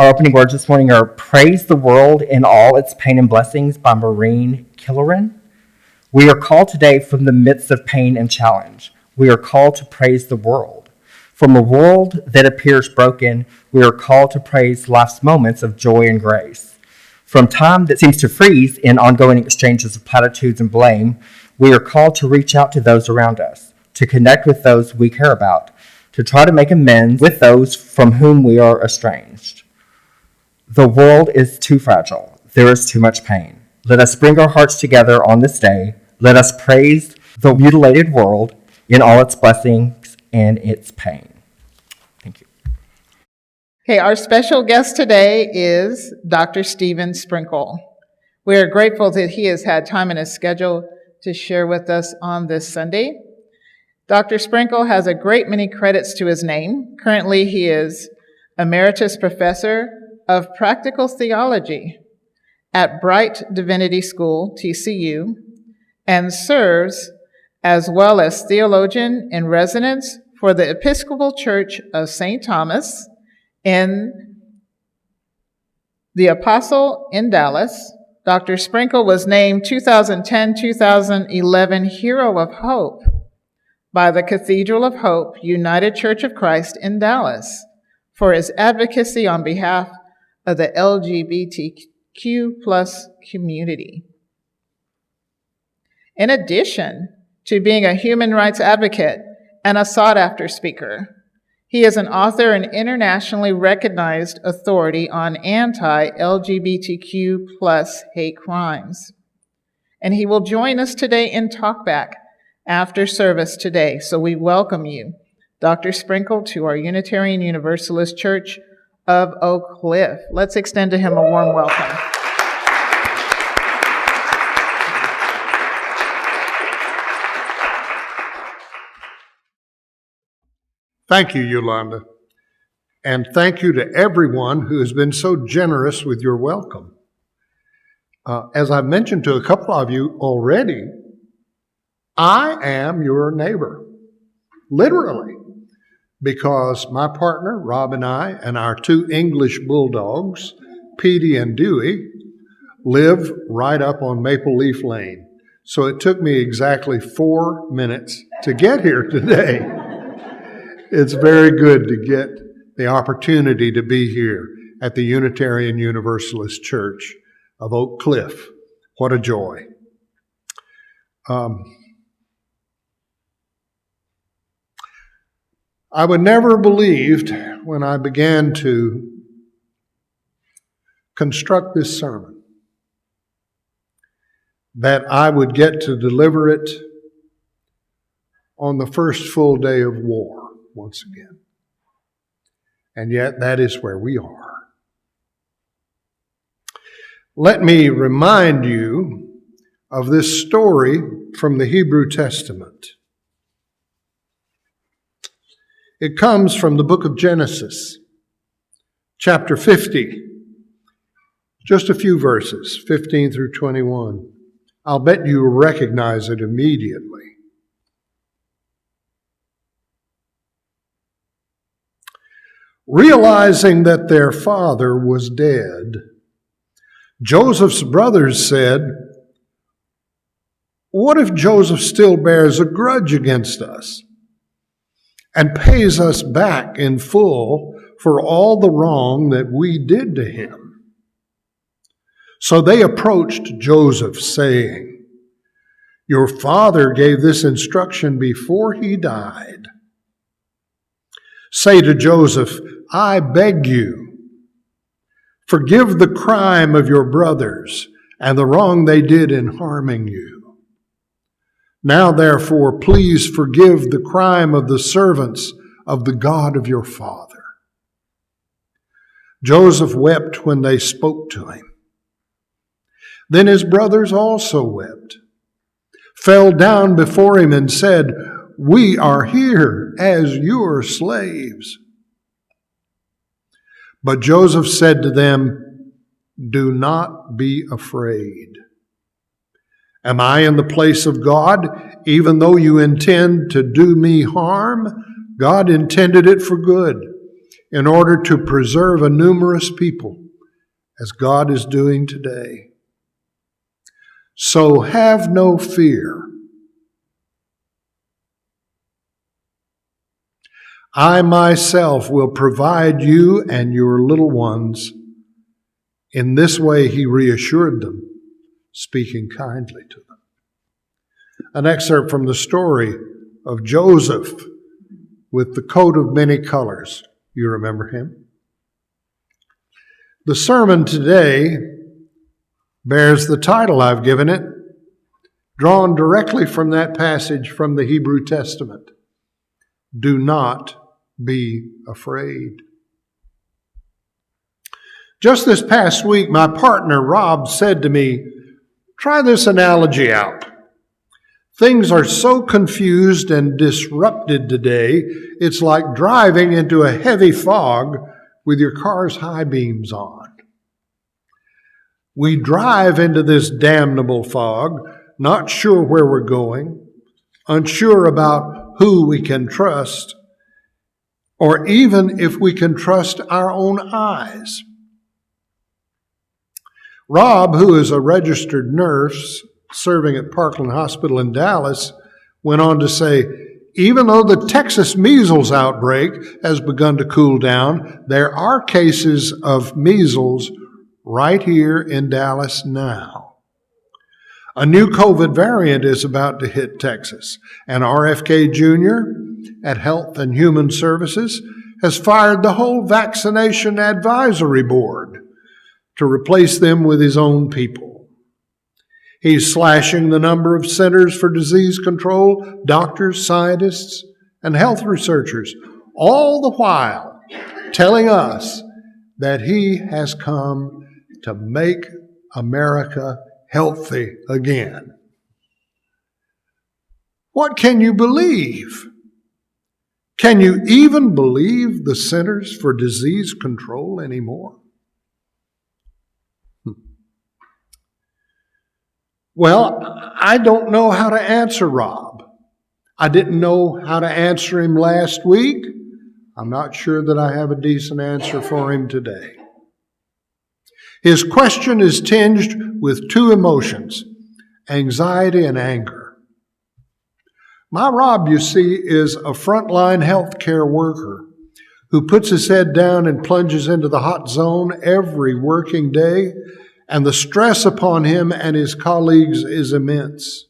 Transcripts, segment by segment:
Our opening words this morning are Praise the World in All Its Pain and Blessings by Maureen Killoran. We are called today from the midst of pain and challenge. We are called to praise the world. From a world that appears broken, we are called to praise life's moments of joy and grace. From time that seems to freeze in ongoing exchanges of platitudes and blame, we are called to reach out to those around us, to connect with those we care about, to try to make amends with those from whom we are estranged. The world is too fragile. There is too much pain. Let us bring our hearts together on this day. Let us praise the mutilated world in all its blessings and its pain. Thank you. Okay, our special guest today is Dr. Stephen Sprinkle. We are grateful that he has had time in his schedule to share with us on this Sunday. Dr. Sprinkle has a great many credits to his name. Currently, he is Emeritus Professor of Practical Theology at Brite Divinity School, TCU, and serves as well as theologian in residence for the Episcopal Church of St. Thomas in the Apostle in Dallas. Dr. Sprinkle was named 2010-2011 Hero of Hope by the Cathedral of Hope United Church of Christ in Dallas for his advocacy on behalf of the LGBTQ plus community. In addition to being a human rights advocate and a sought-after speaker, he is an author and internationally recognized authority on anti-LGBTQ plus hate crimes. And he will join us today in Talkback after service today. So we welcome you, Dr. Sprinkle, to our Unitarian Universalist Church of Oak Cliff. Let's extend to him a warm welcome. Thank you, Yolanda. And thank you to everyone who has been so generous with your welcome. As I've mentioned to a couple of you already, I am your neighbor, literally, because my partner, Rob, and I, and our two English bulldogs, Petey and Dewey, live right up on Maple Leaf Lane. So it took me exactly 4 minutes to get here today. It's very good to get the opportunity to be here at the Unitarian Universalist Church of Oak Cliff. What a joy. I would never have believed when I began to construct this sermon that I would get to deliver it on the first full day of war once again. And yet that is where we are. Let me remind you of this story from the Hebrew Testament. It comes from the book of Genesis, chapter 50, just a few verses, 15 through 21. I'll bet you recognize it immediately. Realizing that their father was dead, Joseph's brothers said, "What if Joseph still bears a grudge against us and pays us back in full for all the wrong that we did to him?" So they approached Joseph, saying, "Your father gave this instruction before he died. Say to Joseph, 'I beg you, forgive the crime of your brothers and the wrong they did in harming you. Now, therefore, please forgive the crime of the servants of the God of your father.' Joseph wept when they spoke to him. Then his brothers also wept, fell down before him and said, 'We are here as your slaves.' But Joseph said to them, 'Do not be afraid. Am I in the place of God? Even though you intend to do me harm, God intended it for good, in order to preserve a numerous people, as God is doing today. So have no fear. I myself will provide you and your little ones. In this way he reassured them, speaking kindly to them. An excerpt from the story of Joseph with the coat of many colors. You remember him? The sermon today bears the title I've given it, drawn directly from that passage from the Hebrew Testament. Do not be afraid. Just this past week, my partner Rob said to me, try this analogy out. Things are so confused and disrupted today, it's like driving into a heavy fog with your car's high beams on. We drive into this damnable fog, not sure where we're going, unsure about who we can trust, or even if we can trust our own eyes. Rob, who is a registered nurse serving at Parkland Hospital in Dallas, went on to say, even though the Texas measles outbreak has begun to cool down, there are cases of measles right here in Dallas now. A new COVID variant is about to hit Texas, and RFK Jr. at Health and Human Services has fired the whole vaccination advisory board to replace them with his own people. He's slashing the number of centers for disease control, doctors, scientists, and health researchers, all the while telling us that he has come to make America healthy again. What can you believe? Can you even believe the Centers for Disease Control anymore? Well, I don't know how to answer Rob. I didn't know how to answer him last week. I'm not sure that I have a decent answer for him today. His question is tinged with two emotions, anxiety and anger. My Rob, you see, is a frontline healthcare worker who puts his head down and plunges into the hot zone every working day, and the stress upon him and his colleagues is immense.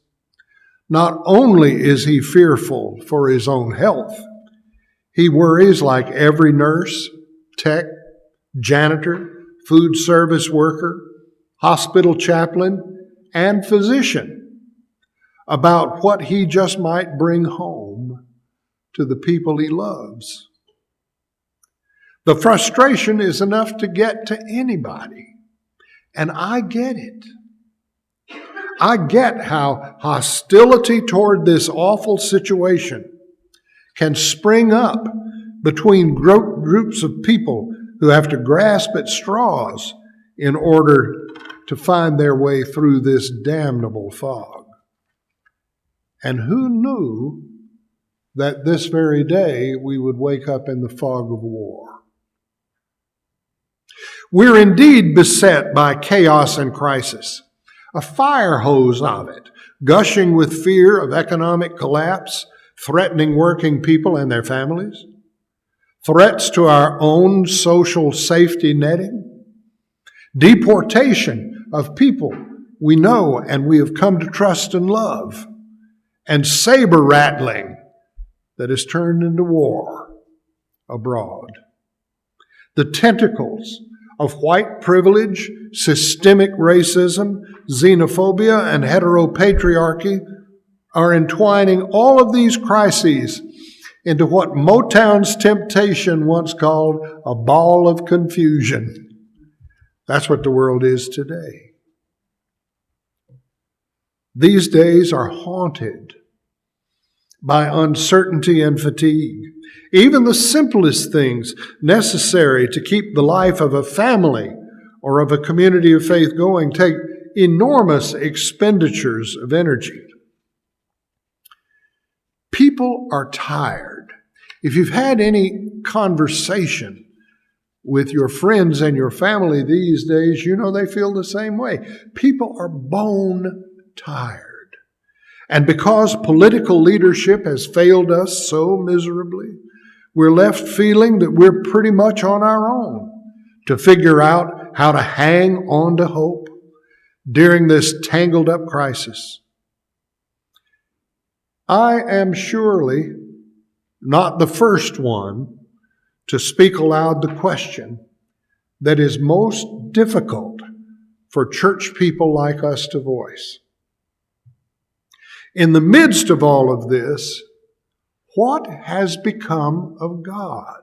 Not only is he fearful for his own health, he worries like every nurse, tech, janitor, food service worker, hospital chaplain, and physician about what he just might bring home to the people he loves. The frustration is enough to get to anybody. And I get it. I get how hostility toward this awful situation can spring up between groups of people who have to grasp at straws in order to find their way through this damnable fog. And who knew that this very day we would wake up in the fog of war? We're indeed beset by chaos and crisis, a fire hose of it, gushing with fear of economic collapse, threatening working people and their families, threats to our own social safety netting, deportation of people we know and we have come to trust and love, and saber rattling that has turned into war abroad. The tentacles of white privilege, systemic racism, xenophobia, and heteropatriarchy are entwining all of these crises into what Motown's Temptation once called a ball of confusion. That's what the world is today. These days are haunted by uncertainty and fatigue. Even the simplest things necessary to keep the life of a family or of a community of faith going take enormous expenditures of energy. People are tired. If you've had any conversation with your friends and your family these days, you know they feel the same way. People are bone tired. And because political leadership has failed us so miserably, we're left feeling that we're pretty much on our own to figure out how to hang on to hope during this tangled up crisis. I am surely not the first one to speak aloud the question that is most difficult for church people like us to voice. In the midst of all of this, what has become of God?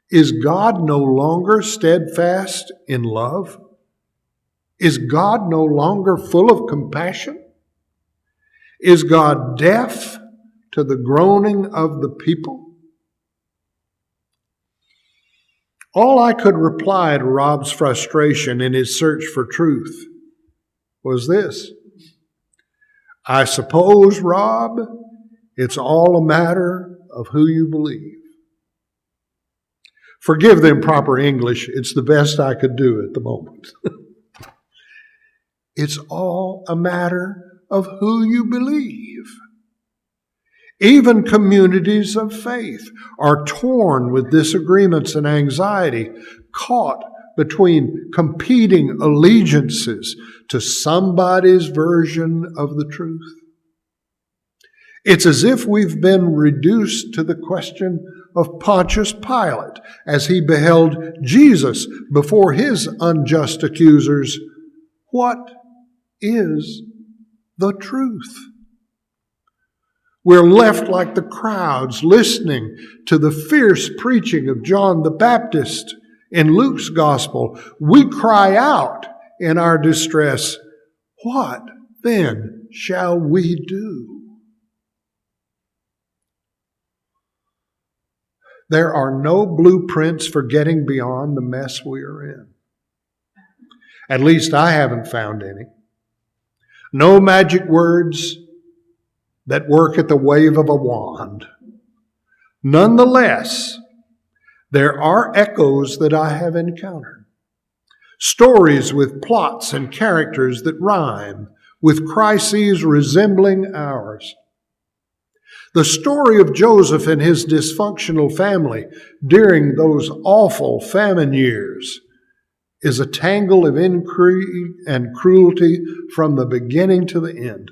Is God no longer steadfast in love? Is God no longer full of compassion? Is God deaf to the groaning of the people? All I could reply to Rob's frustration in his search for truth was this: I suppose, Rob, it's all a matter of who you believe. Forgive the improper English. It's the best I could do at the moment. It's all a matter of who you believe. Even communities of faith are torn with disagreements and anxiety, caught between competing allegiances to somebody's version of the truth. It's as if we've been reduced to the question of Pontius Pilate as he beheld Jesus before his unjust accusers. What is the truth? We're left like the crowds listening to the fierce preaching of John the Baptist in Luke's gospel. We cry out in our distress, what then shall we do? There are no blueprints for getting beyond the mess we are in. At least I haven't found any. No magic words that work at the wave of a wand. Nonetheless, there are echoes that I have encountered. Stories with plots and characters that rhyme, with crises resembling ours. The story of Joseph and his dysfunctional family during those awful famine years is a tangle of intrigue and cruelty from the beginning to the end.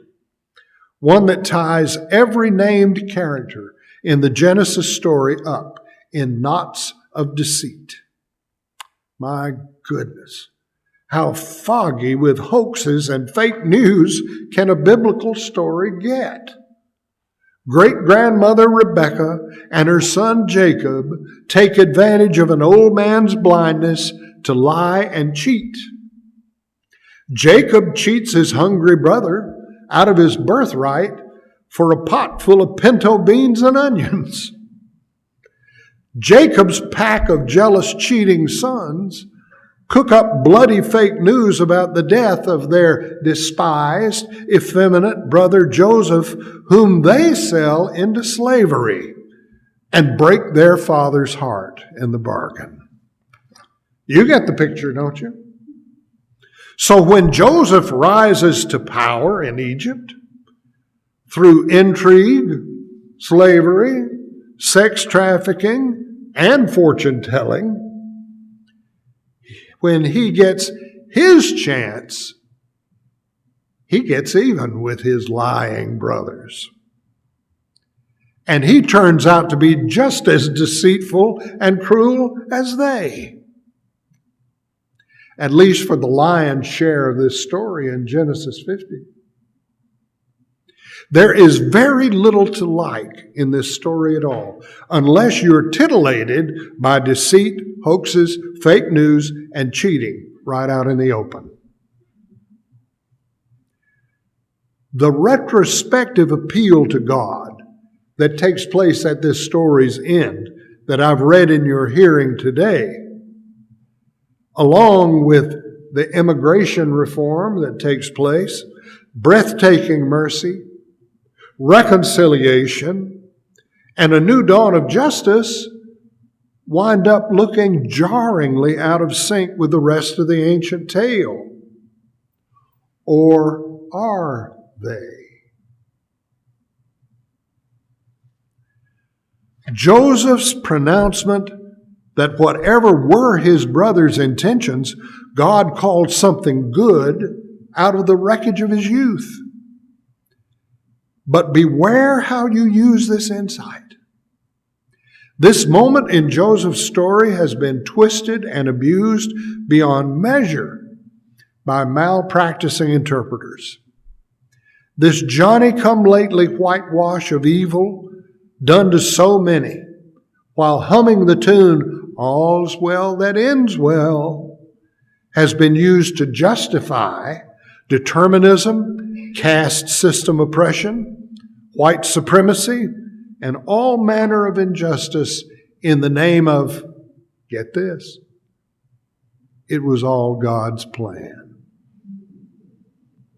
One that ties every named character in the Genesis story up in knots of deceit. My goodness, how foggy with hoaxes and fake news can a biblical story get? Great-grandmother Rebecca and her son Jacob take advantage of an old man's blindness to lie and cheat. Jacob cheats his hungry brother out of his birthright for a pot full of pinto beans and onions. Jacob's pack of jealous, cheating sons cook up bloody fake news about the death of their despised, effeminate brother Joseph, whom they sell into slavery and break their father's heart in the bargain. You get the picture, don't you? So when Joseph rises to power in Egypt through intrigue, slavery, sex trafficking, and fortune-telling, when he gets his chance, he gets even with his lying brothers. And he turns out to be just as deceitful and cruel as they. At least for the lion's share of this story in Genesis 50. There is very little to like in this story at all, unless you're titillated by deceit, hoaxes, fake news, and cheating right out in the open. The retrospective appeal to God that takes place at this story's end that I've read in your hearing today, along with the immigration reform that takes place, breathtaking mercy, reconciliation, and a new dawn of justice, wind up looking jarringly out of sync with the rest of the ancient tale? Or are they? Joseph's pronouncement that whatever were his brother's intentions, God called something good out of the wreckage of his youth. But beware how you use this insight. This moment in Joseph's story has been twisted and abused beyond measure by malpracticing interpreters. This Johnny-come-lately whitewash of evil done to so many, while humming the tune, "All's well that ends well," has been used to justify determinism, caste system oppression, white supremacy, and all manner of injustice in the name of, get this, it was all God's plan.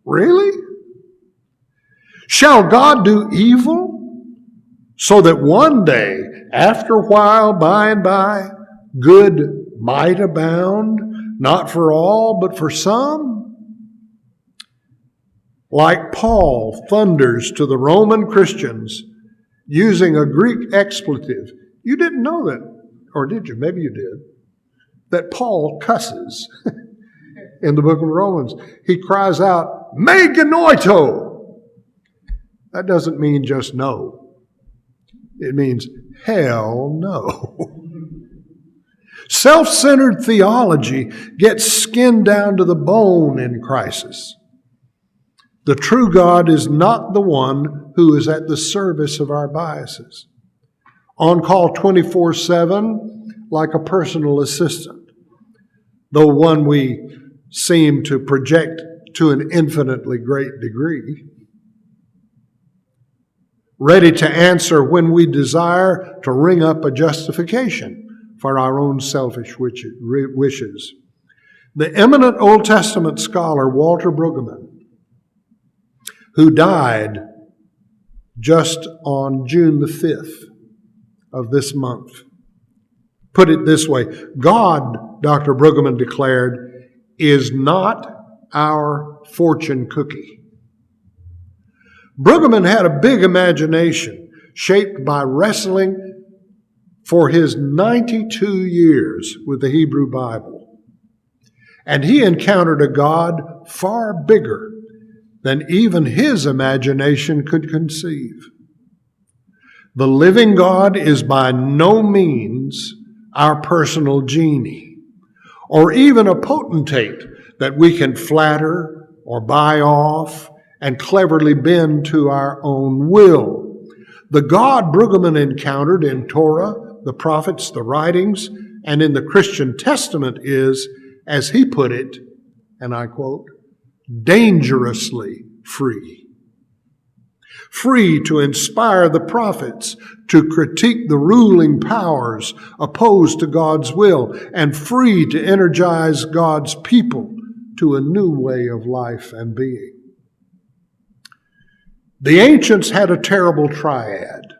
Really? Shall God do evil so that one day, after a while, by and by, good might abound, not for all, but for some? Like Paul thunders to the Roman Christians using a Greek expletive. You didn't know that, or did you? Maybe you did. That Paul cusses in the book of Romans. He cries out, "Me genoito." That doesn't mean just no. It means hell no. Self-centered theology gets skinned down to the bone in crisis. The true God is not the one who is at the service of our biases. On call 24/7 like a personal assistant, though one we seem to project to an infinitely great degree. Ready to answer when we desire to ring up a justification for our own selfish wishes. The eminent Old Testament scholar Walter Brueggemann, who died just on June the 5th of this month, put it this way: God, Dr. Brueggemann declared, is not our fortune cookie. Brueggemann had a big imagination shaped by wrestling for his 92 years with the Hebrew Bible. And he encountered a God far bigger than even his imagination could conceive. The living God is by no means our personal genie, or even a potentate that we can flatter or buy off and cleverly bend to our own will. The God Brueggemann encountered in Torah, the prophets, the writings, and in the Christian Testament is, as he put it, and I quote, dangerously free. Free to inspire the prophets to critique the ruling powers opposed to God's will, and free to energize God's people to a new way of life and being. The ancients had a terrible triad.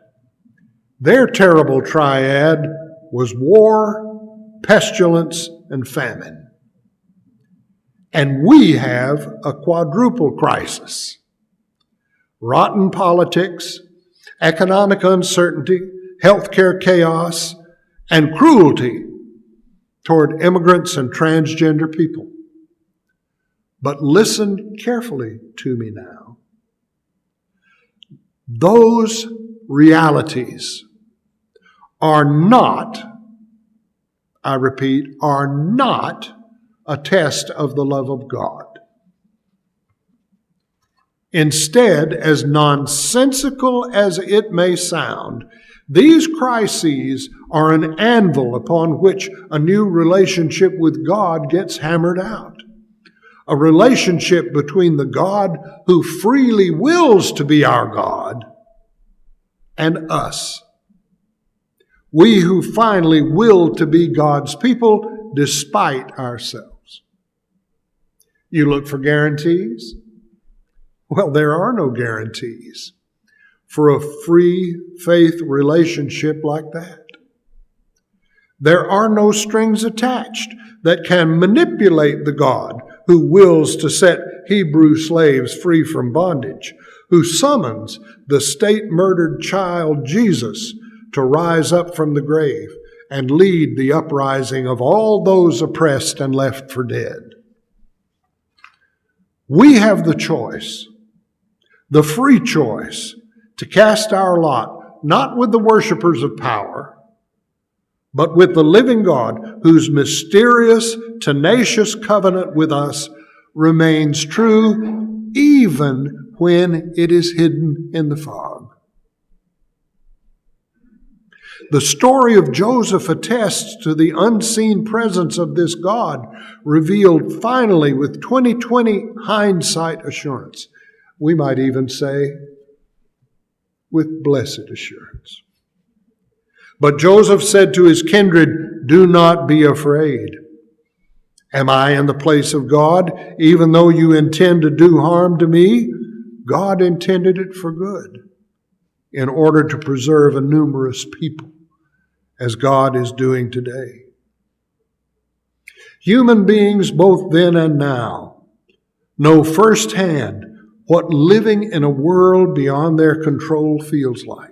Their terrible triad was war, pestilence, and famine. And we have a quadruple crisis: rotten politics, economic uncertainty, healthcare chaos, and cruelty toward immigrants and transgender people. But listen carefully to me now. Those realities are not, I repeat, are not a test of the love of God. Instead, as nonsensical as it may sound, these crises are an anvil upon which a new relationship with God gets hammered out. A relationship between the God who freely wills to be our God and us. We who finally will to be God's people despite ourselves. You look for guarantees? Well, there are no guarantees for a free faith relationship like that. There are no strings attached that can manipulate the God who wills to set Hebrew slaves free from bondage, who summons the state-murdered child Jesus to rise up from the grave and lead the uprising of all those oppressed and left for dead. We have the choice, the free choice, to cast our lot, not with the worshipers of power, but with the living God whose mysterious, tenacious covenant with us remains true even when it is hidden in the fog. The story of Joseph attests to the unseen presence of this God, revealed finally with 20/20 hindsight assurance. We might even say, with blessed assurance. But Joseph said to his kindred, "Do not be afraid. Am I in the place of God? Even though you intend to do harm to me, God intended it for good, in order to preserve a numerous people, as God is doing today." Human beings, both then and now, know firsthand what living in a world beyond their control feels like.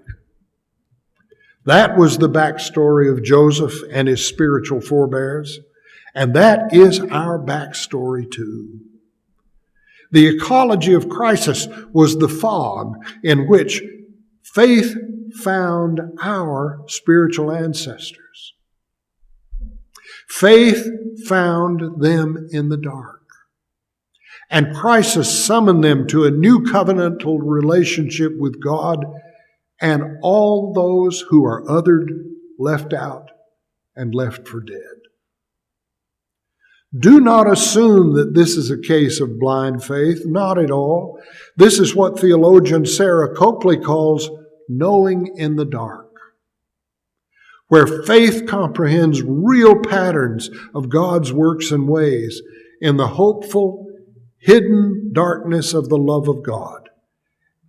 That was the backstory of Joseph and his spiritual forebears, and that is our backstory too. The ecology of crisis was the fog in which faith found our spiritual ancestors. Faith found them in the dark, and crisis summoned them to a new covenantal relationship with God and all those who are othered, left out, and left for dead. Do not assume that this is a case of blind faith. Not at all. This is what theologian Sarah Coakley calls knowing in the dark, where faith comprehends real patterns of God's works and ways in the hopeful, hidden darkness of the love of God,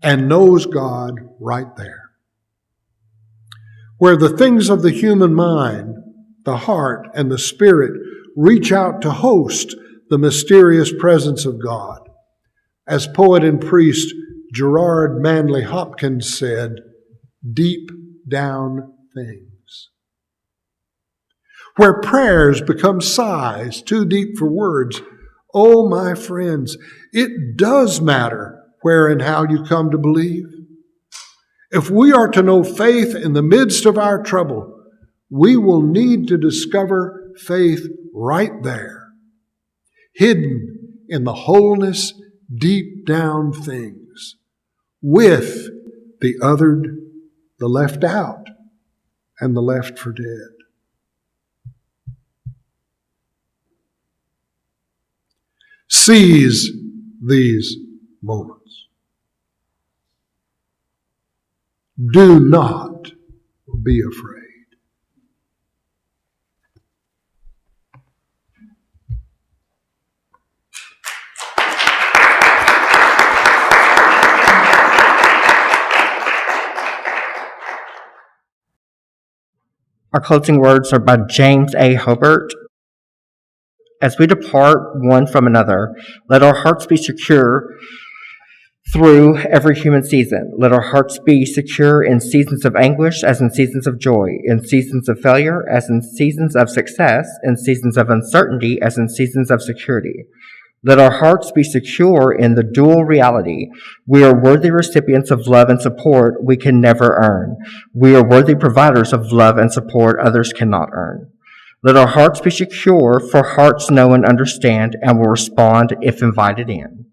and knows God right there. Where the things of the human mind, the heart, and the spirit reach out to host the mysterious presence of God. As poet and priest Gerard Manley Hopkins said, deep down things. Where prayers become sighs too deep for words. Oh, my friends, it does matter where and how you come to believe. If we are to know faith in the midst of our trouble, we will need to discover faith right there, hidden in the wholeness, deep down things, with the othered, the left out, and the left for dead. Seize these moments. Do not be afraid. Our closing words are by James A. Hobart. As we depart one from another, let our hearts be secure through every human season. Let our hearts be secure in seasons of anguish as in seasons of joy, in seasons of failure as in seasons of success, in seasons of uncertainty as in seasons of security. Let our hearts be secure in the dual reality. We are worthy recipients of love and support we can never earn. We are worthy providers of love and support others cannot earn. Let our hearts be secure, for hearts know and understand and will respond if invited in.